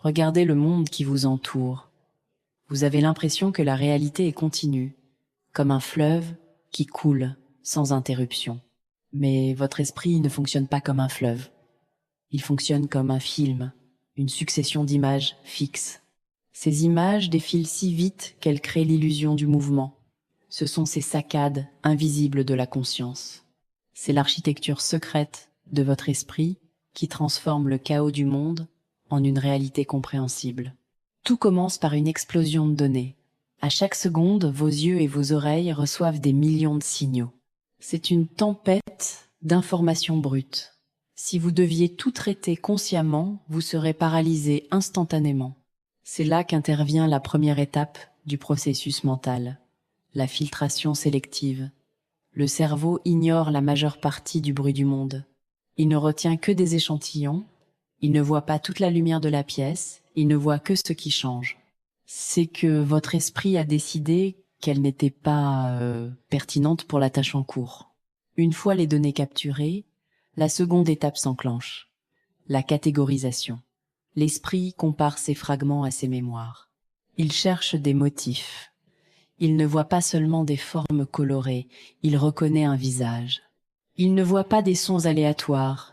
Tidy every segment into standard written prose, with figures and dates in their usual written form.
Regardez le monde qui vous entoure. Vous avez l'impression que la réalité est continue, comme un fleuve qui coule sans interruption. Mais votre esprit ne fonctionne pas comme un fleuve. Il fonctionne comme un film, une succession d'images fixes. Ces images défilent si vite qu'elles créent l'illusion du mouvement. Ce sont ces saccades invisibles de la conscience. C'est l'architecture secrète de votre esprit qui transforme le chaos du monde en une réalité compréhensible. Tout commence par une explosion de données. À chaque seconde, vos yeux et vos oreilles reçoivent des millions de signaux. C'est une tempête d'informations brutes. Si vous deviez tout traiter consciemment, vous serez paralysé instantanément. C'est là qu'intervient la première étape du processus mental, la filtration sélective. Le cerveau ignore la majeure partie du bruit du monde. Il ne retient que des échantillons, il ne voit pas toute la lumière de la pièce, il ne voit que ce qui change. C'est que votre esprit a décidé qu'elle n'était pas pertinente pour la tâche en cours. Une fois les données capturées, la seconde étape s'enclenche, la catégorisation. L'esprit compare ses fragments à ses mémoires. Il cherche des motifs. Il ne voit pas seulement des formes colorées, il reconnaît un visage. Il ne voit pas des sons aléatoires.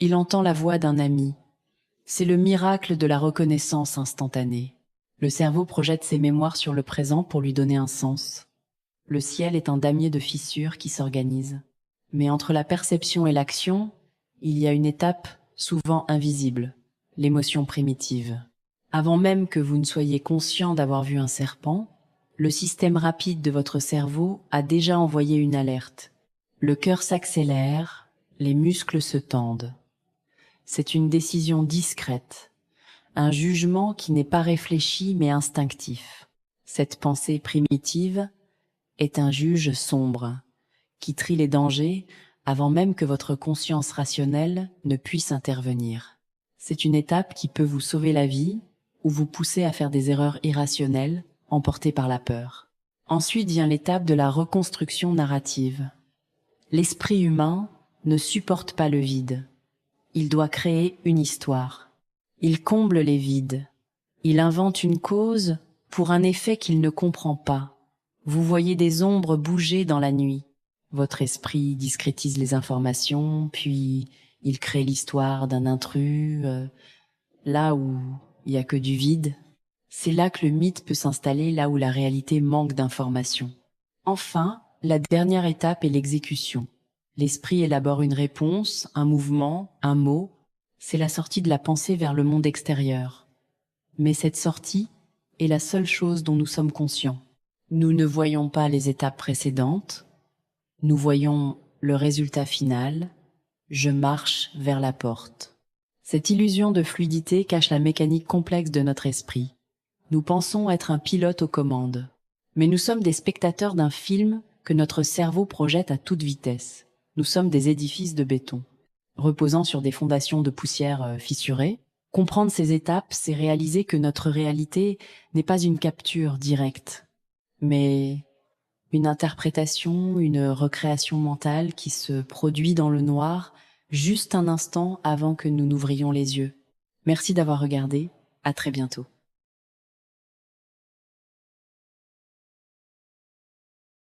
Il entend la voix d'un ami. C'est le miracle de la reconnaissance instantanée. Le cerveau projette ses mémoires sur le présent pour lui donner un sens. Le ciel est un damier de fissures qui s'organise. Mais entre la perception et l'action, il y a une étape souvent invisible, l'émotion primitive. Avant même que vous ne soyez conscient d'avoir vu un serpent, le système rapide de votre cerveau a déjà envoyé une alerte. Le cœur s'accélère, les muscles se tendent. C'est une décision discrète, un jugement qui n'est pas réfléchi mais instinctif. Cette pensée primitive est un juge sombre, qui trie les dangers avant même que votre conscience rationnelle ne puisse intervenir. C'est une étape qui peut vous sauver la vie ou vous pousser à faire des erreurs irrationnelles, emportées par la peur. Ensuite vient l'étape de la reconstruction narrative. L'esprit humain ne supporte pas le vide. Il doit créer une histoire. Il comble les vides. Il invente une cause pour un effet qu'il ne comprend pas. Vous voyez des ombres bouger dans la nuit. Votre esprit discrétise les informations, puis il crée l'histoire d'un intrus, là où il n'y a que du vide. C'est là que le mythe peut s'installer, là où la réalité manque d'informations. Enfin, la dernière étape est l'exécution. L'esprit élabore une réponse, un mouvement, un mot. C'est la sortie de la pensée vers le monde extérieur. Mais cette sortie est la seule chose dont nous sommes conscients. Nous ne voyons pas les étapes précédentes. Nous voyons le résultat final. Je marche vers la porte. Cette illusion de fluidité cache la mécanique complexe de notre esprit. Nous pensons être un pilote aux commandes. Mais nous sommes des spectateurs d'un film que notre cerveau projette à toute vitesse. Nous sommes des édifices de béton, reposant sur des fondations de poussière fissurées. Comprendre ces étapes, c'est réaliser que notre réalité n'est pas une capture directe, mais une interprétation, une recréation mentale qui se produit dans le noir, juste un instant avant que nous n'ouvrions les yeux. Merci d'avoir regardé, à très bientôt.